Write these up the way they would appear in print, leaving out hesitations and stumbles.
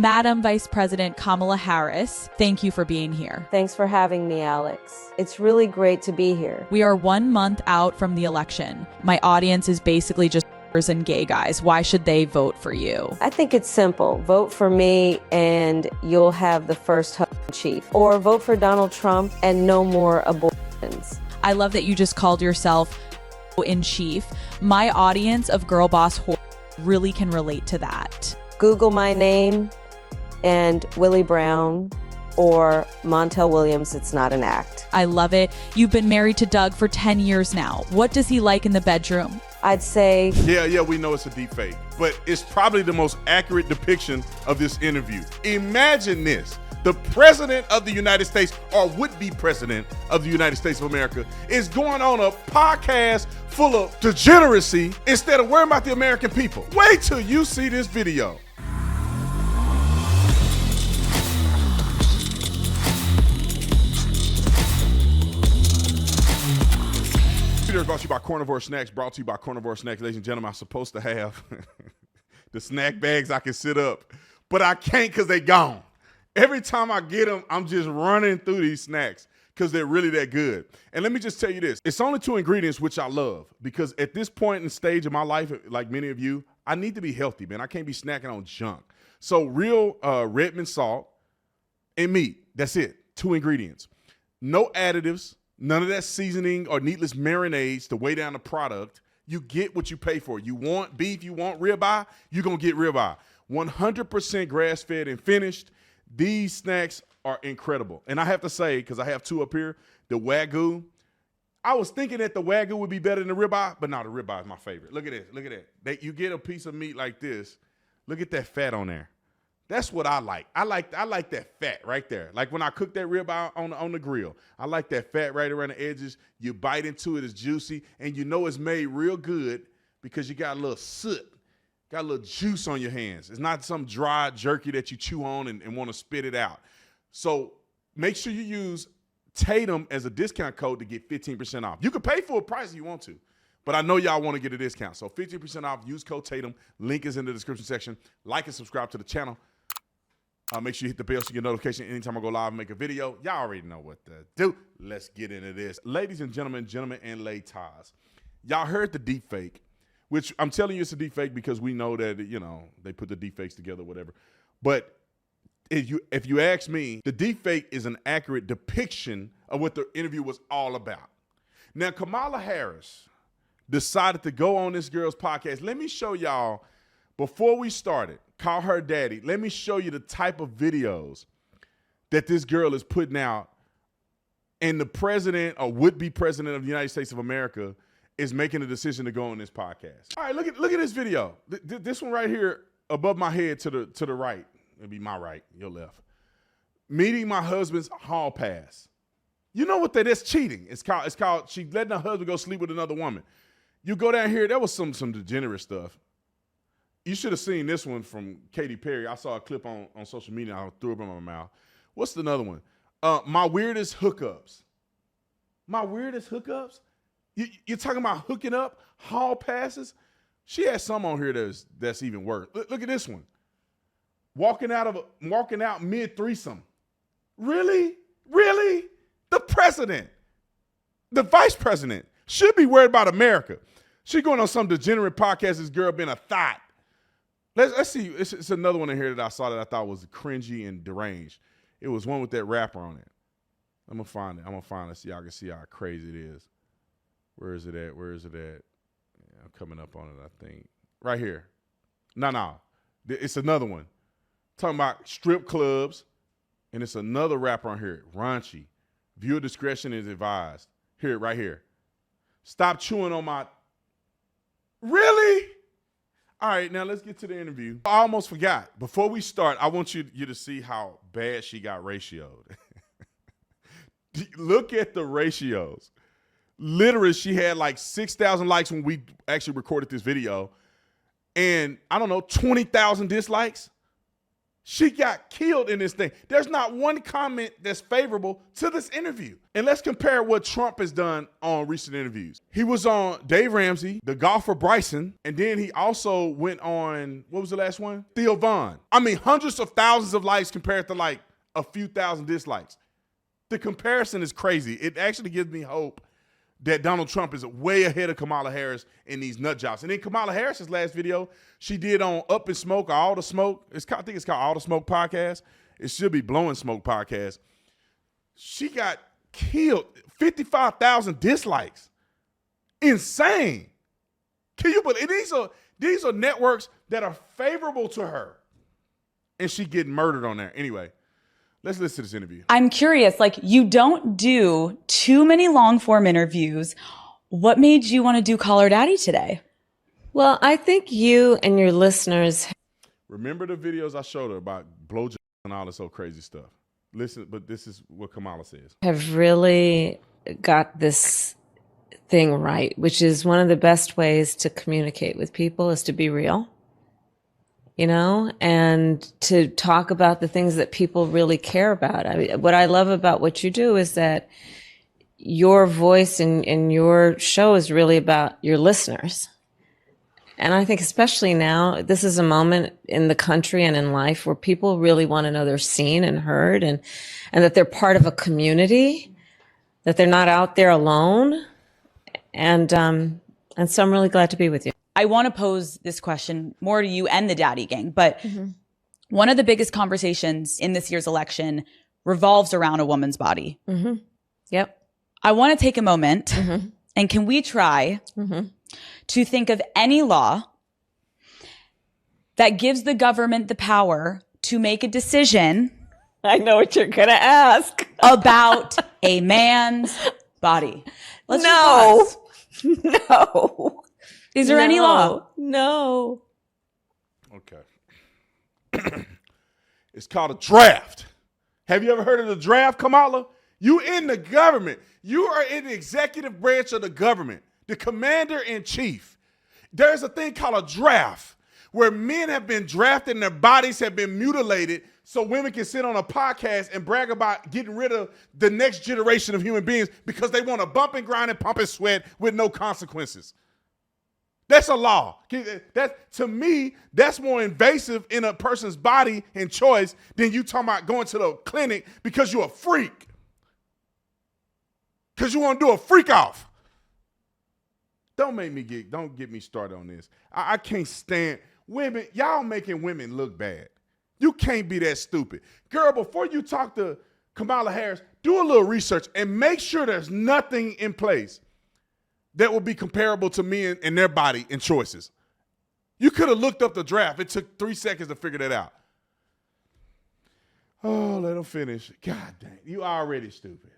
Madam Vice President Kamala Harris, thank you for being here. Thanks for having me, Alex. It's really great to be here. We are 1 month out from the election. My audience is basically just and gay guys. Why should they vote for you? I think it's simple. Vote for me and you'll have the first husband chief. Or vote for Donald Trump and no more abortions. I love that you just called yourself in chief. My audience of girl boss whore really can relate to that. Google my name and Willie Brown or Montel Williams. It's not an act. I love it. You've been married to Doug for 10 years now. What does he like in the bedroom? I'd say... Yeah, we know it's a deep fake, but it's probably the most accurate depiction of this interview. Imagine this. The president of the United States, or would-be president of the United States of America, is going on a podcast full of degeneracy instead of worrying about the American people. Wait till you see this video. Brought to you by Carnivore Snacks. Brought to you by Carnivore Snacks. Ladies and gentlemen, I'm supposed to have the snack bags I can sit up, but I can't because they gone. Every time I get them, I'm just running through these snacks because they're really that good. And let me just tell you this. It's only 2 ingredients, which I love, because at this point in stage of my life, like many of you, I need to be healthy, man. I can't be snacking on junk. So real Redmond salt and meat. That's it. 2 ingredients. No additives. None of that seasoning or needless marinades to weigh down the product. You get what you pay for. You want beef, you want ribeye, you're going to get ribeye. 100% grass-fed and finished. These snacks are incredible. And I have to say, because I have 2 up here, the Wagyu. I was thinking that the Wagyu would be better than the ribeye, but no, the ribeye is my favorite. Look at this. Look at that. You get a piece of meat like this. Look at that fat on there. That's what I like. I like that fat right there. Like when I cook that ribeye on the grill, I like that fat right around the edges. You bite into it, it's juicy, and you know it's made real good because you got a little soot, got a little juice on your hands. It's not some dry jerky that you chew on and want to spit it out. So make sure you use Tatum as a discount code to get 15% off. You can pay full price if you want to, but I know y'all want to get a discount. So 15% off, use code Tatum. Link is in the description section. Like and subscribe to the channel. Make sure you hit the bell so you get notification anytime I go live and make a video. Y'all already know what to do. Let's get into this. Ladies and gentlemen and ladies, y'all heard the deep fake, which I'm telling you it's a deep fake because we know that, you know, they put the deep fakes together, whatever. But if you ask me, the deep fake is an accurate depiction of what the interview was all about. Now, Kamala Harris decided to go on this girl's podcast. Let me show y'all, before we started, call her daddy. Let me show you the type of videos that this girl is putting out, and the president or would-be president of the United States of America is making a decision to go on this podcast. All right, look at this video. This one right here above my head to the right. It'll be my right, your left. Meeting my husband's hall pass. You know what that is? Cheating. It's called she letting her husband go sleep with another woman. You go down here, that was some degenerate stuff. You should have seen this one from Katy Perry. I saw a clip on social media. I threw it in my mouth. What's another one? My weirdest hookups. My weirdest hookups? You're talking about hooking up, hall passes? She has some on here that's even worse. Look at this one. Walking out mid-threesome. Really? Really? The president, the vice president, should be worried about America. She going on some degenerate podcast, this girl being a thought. Let's see. It's another one in here that I saw that I thought was cringy and deranged. It was one with that rapper on it. I'm going to find it so y'all can see how crazy it is. Where is it at? Yeah, I'm coming up on it, I think. Right here. No. It's another one. Talking about strip clubs, and it's another rapper on here, raunchy. Viewer discretion is advised. Here, right here. Stop chewing on my... Really? All right, now let's get to the interview. I almost forgot. Before we start, I want you to see how bad she got ratioed. Look at the ratios. Literally, she had like 6,000 likes when we actually recorded this video. And I don't know, 20,000 dislikes. She got killed in this thing. There's not one comment that's favorable to this interview. And let's compare what Trump has done on recent interviews. He was on Dave Ramsey, the golfer Bryson, and then he also went on, what was the last one? Theo Vaughn. I mean, hundreds of thousands of likes compared to like a few thousand dislikes. The comparison is crazy. It actually gives me hope that Donald Trump is way ahead of Kamala Harris in these nut jobs. And then Kamala Harris's last video, she did on Up in Smoke or All the Smoke. I think it's called All the Smoke Podcast. It should be Blowing Smoke Podcast. She got killed. 55,000 dislikes. Insane. Can you believe these are networks that are favorable to her, and she getting murdered on there. Anyway, let's listen to this interview. I'm curious, like, you don't do too many long form interviews. What made you want to do Call Her Daddy today? Well, I think you and your listeners. Remember the videos I showed her about blowjobs and all this old crazy stuff. Listen, but this is what Kamala says. Have really got this thing right, which is one of the best ways to communicate with people is to be real, you know, and to talk about the things that people really care about. I mean, what I love about what you do is that your voice in your show is really about your listeners. And I think especially now, this is a moment in the country and in life where people really want to know they're seen and heard, and that they're part of a community, that they're not out there alone. And so I'm really glad to be with you. I want to pose this question more to you and the Daddy Gang, but one of the biggest conversations in this year's election revolves around a woman's body. Yep. I want to take a moment, and can we try to think of any law that gives the government the power to make a decision I know what you're going to ask. about a man's body? Let's No. just pause. No. Is there any law? No. Okay. It's called a draft. Have you ever heard of the draft, Kamala? You in the government. You are in the executive branch of the government, the commander-in-chief. There's a thing called a draft where men have been drafted and their bodies have been mutilated so women can sit on a podcast and brag about getting rid of the next generation of human beings because they want to bump and grind and pump and sweat with no consequences. That's a law. To me, that's more invasive in a person's body and choice than you talking about going to the clinic because you're a freak. Because you want to do a freak off. Don't get me started on this. I can't stand women. Y'all making women look bad. You can't be that stupid. Girl, before you talk to Kamala Harris, do a little research and make sure there's nothing in place that will be comparable to men and their body and choices. You could have looked up the draft. It took 3 seconds to figure that out. Oh, let them finish. God dang, you already stupid.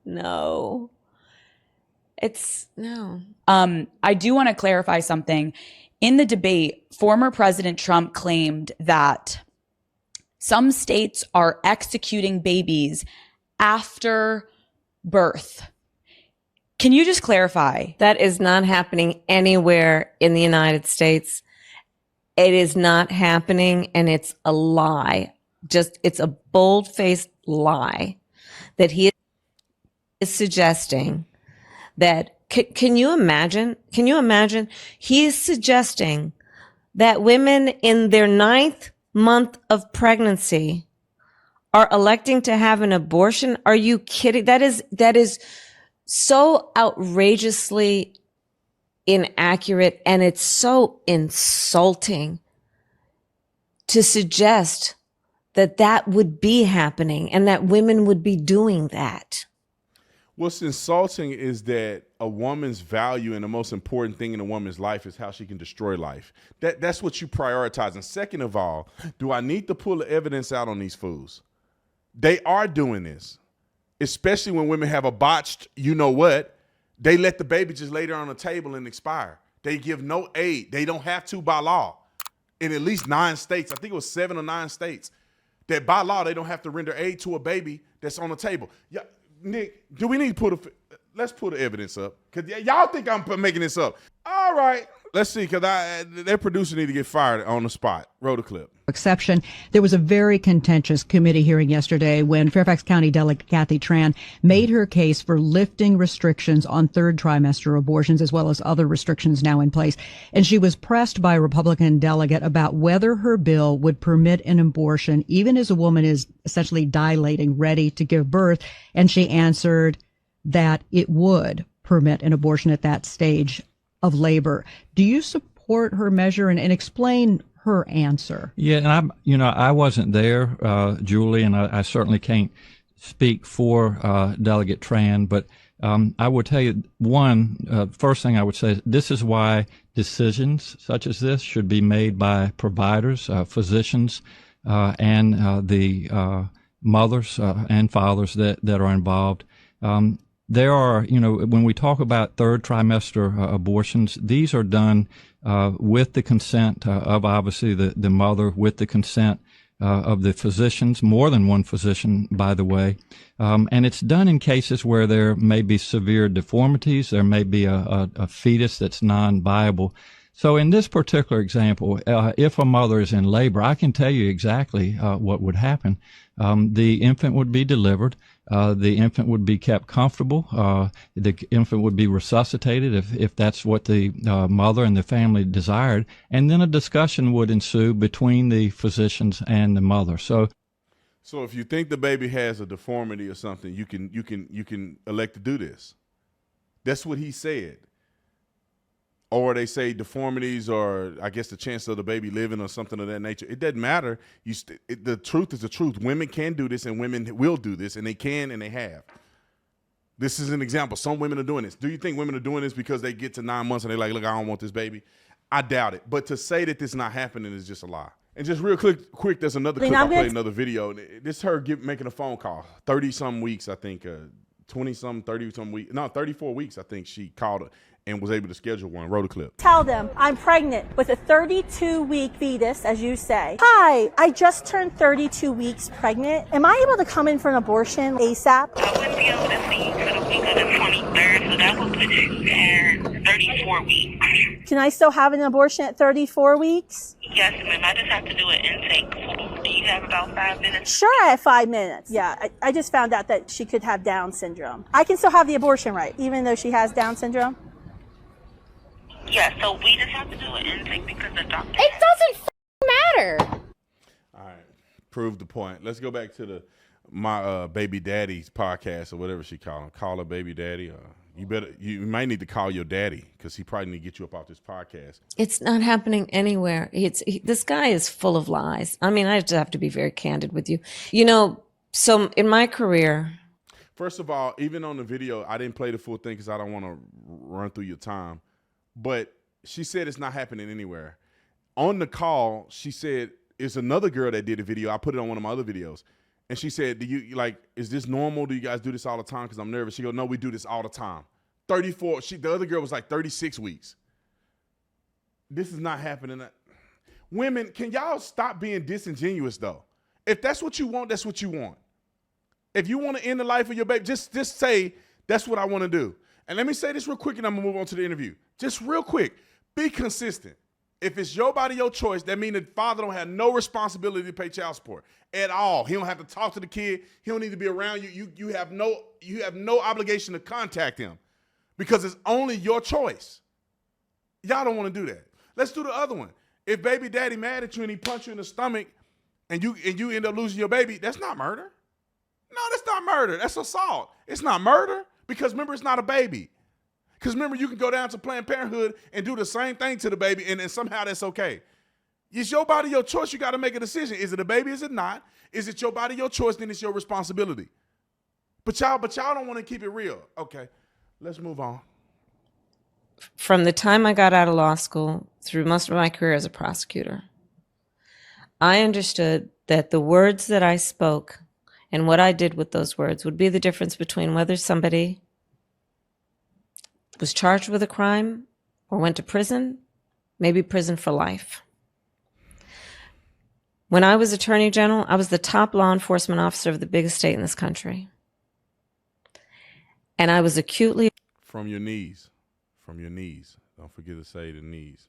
No. No. I do want to clarify something. In the debate, former President Trump claimed that some states are executing babies after birth. Can you just clarify? That is not happening anywhere in the United States. It is not happening, and it's a lie. It's a bold-faced lie that he is suggesting that. Can you imagine? He is suggesting that women in their 9th month of pregnancy are electing to have an abortion. Are you kidding? That is so outrageously inaccurate, and it's so insulting to suggest that would be happening and that women would be doing that. What's insulting is that a woman's value and the most important thing in a woman's life is how she can destroy life. That's what you prioritize. And second of all, do I need to pull the evidence out on these fools? They are doing this, especially when women have a botched, you know what, they let the baby just lay there on the table and expire. They give no aid. They don't have to by law. In at least 9 states, I think it was 7 or 9 states, that by law they don't have to render aid to a baby that's on the table. Yeah, Nick, do we need to Let's pull the evidence up. Because y'all think I'm making this up. All right. Let's see, because their producer need to get fired on the spot. Roll the clip. Exception. There was a very contentious committee hearing yesterday when Fairfax County Delegate Kathy Tran made her case for lifting restrictions on third trimester abortions as well as other restrictions now in place. And she was pressed by a Republican delegate about whether her bill would permit an abortion even as a woman is essentially dilating, ready to give birth. And she answered that it would permit an abortion at that stage of labor. Do you support her measure and explain her answer? Yeah, and I wasn't there, Julie, and I certainly can't speak for Delegate Tran, but I would tell you first thing I would say is this is why decisions such as this should be made by providers, physicians, and the mothers and fathers that are involved. There are, when we talk about third trimester abortions, these are done with the consent of obviously the mother, with the consent of the physicians, more than one physician, by the way. And it's done in cases where there may be severe deformities, there may be a fetus that's non-viable. So in this particular example, if a mother is in labor, I can tell you exactly what would happen. The infant would be delivered. The infant would be kept comfortable. The infant would be resuscitated if that's what the mother and the family desired. And then a discussion would ensue between the physicians and the mother. So if you think the baby has a deformity or something, you can elect to do this. That's what he said. Or they say deformities, or I guess the chance of the baby living or something of that nature. It doesn't matter. The truth is the truth. Women can do this, and women will do this, and they can, and they have. This is an example. Some women are doing this. Do you think women are doing this because they get to 9 months and they're like, look, I don't want this baby? I doubt it. But to say that this is not happening is just a lie. And just real quick, there's another clip. I'll play another video. This is her making a phone call. 30-some weeks, I think. 20-some, 30-some weeks. No, 34 weeks, I think she called her and was able to schedule one. Roll the clip. Tell them I'm pregnant with a 32-week fetus, as you say. Hi, I just turned 32 weeks pregnant. Am I able to come in for an abortion ASAP? I wouldn't be able to see you for the week of the 23rd, so that would put you in 34 weeks. Can I still have an abortion at 34 weeks? Yes, ma'am. I just have to do an intake. Do you have about 5 minutes? Sure, I have 5 minutes. Yeah, I just found out that she could have Down syndrome. I can still have the abortion right, even though she has Down syndrome? Yeah, so we just have to do an intake because the doctor... It doesn't matter. All right. Prove the point. Let's go back to my baby daddy's podcast or whatever she called him. Call her baby daddy. You might need to call your daddy because he probably need to get you up off this podcast. It's not happening anywhere. This guy is full of lies. I mean, I just have to be very candid with you. So in my career... First of all, even on the video, I didn't play the full thing because I don't want to run through your time. But she said it's not happening anywhere. On the call, she said it's another girl that did a video. I put it on one of my other videos. And she said, is this normal? Do you guys do this all the time? Because I'm nervous. She goes, no, we do this all the time. 34. The other girl was like 36 weeks. This is not happening. Women, can y'all stop being disingenuous, though? If that's what you want, that's what you want. If you want to end the life of your baby, just say, that's what I want to do. And let me say this real quick, and I'm going to move on to the interview. Just real quick, be consistent. If it's your body, your choice, that means the father don't have no responsibility to pay child support at all. He don't have to talk to the kid. He don't need to be around you. You have no obligation to contact him because it's only your choice. Y'all don't want to do that. Let's do the other one. If baby daddy mad at you and he punch you in the stomach and you end up losing your baby, that's not murder. No, that's not murder. That's assault. It's not murder. Because remember, it's not a baby. Because remember, you can go down to Planned Parenthood and do the same thing to the baby, and somehow that's okay. It's your body, your choice. You got to make a decision. Is it a baby? Is it not? Is it your body, your choice? Then it's your responsibility. But y'all don't want to keep it real. Okay, let's move on. From the time I got out of law school through most of my career as a prosecutor, I understood that the words that I spoke and what I did with those words would be the difference between whether somebody was charged with a crime or went to prison, maybe prison for life. When I was Attorney General, I was the top law enforcement officer of the biggest state in this country. And I was acutely From your knees. From your knees. Don't forget to say the knees.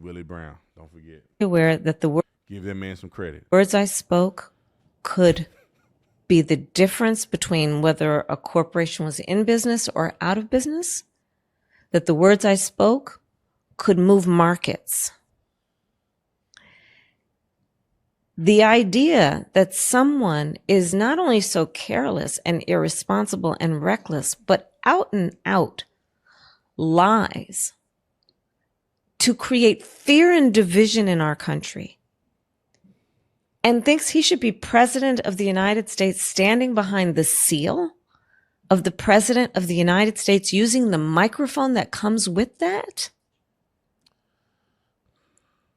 Willie Brown. Don't forget. aware that the Give that man some credit. words I spoke could be the difference between whether a corporation was in business or out of business. That the words I spoke could move markets. The idea that someone is not only so careless and irresponsible and reckless, but out and out lies to create fear and division in our country and thinks he should be president of the United States standing behind the seal of the president of the United States using the microphone that comes with that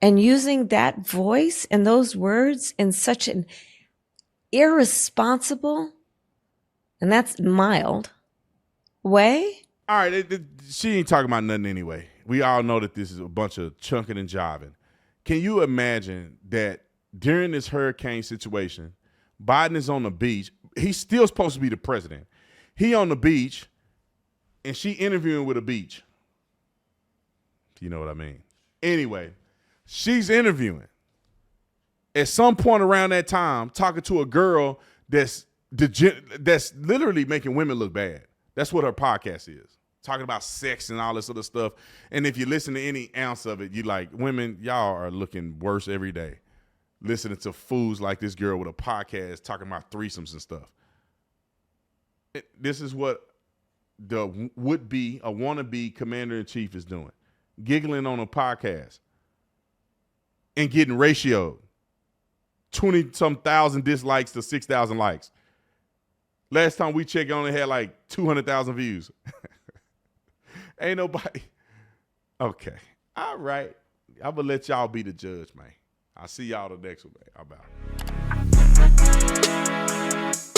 and using that voice and those words in such an irresponsible, and that's mild, way. All right, she ain't talking about nothing anyway. We all know that this is a bunch of chunking and jiving. Can you imagine that during this hurricane situation, Biden is on the beach. He's still supposed to be the president. He on the beach, and she interviewing with a beach. You know what I mean? Anyway, she's interviewing. At some point around that time, talking to a girl that's literally making women look bad. That's what her podcast is. Talking about sex and all this other stuff. And if you listen to any ounce of it, you like, women, y'all are looking worse every day. Listening to fools like this girl with a podcast talking about threesomes and stuff. This is what the would-be, a wannabe commander-in-chief is doing. Giggling on a podcast and getting ratioed. 20-some thousand dislikes to 6,000 likes. Last time we checked, only had like 200,000 views. Ain't nobody. Okay. All right. I'm going to let y'all be the judge, man. I'll see y'all the next one, man. I'm out.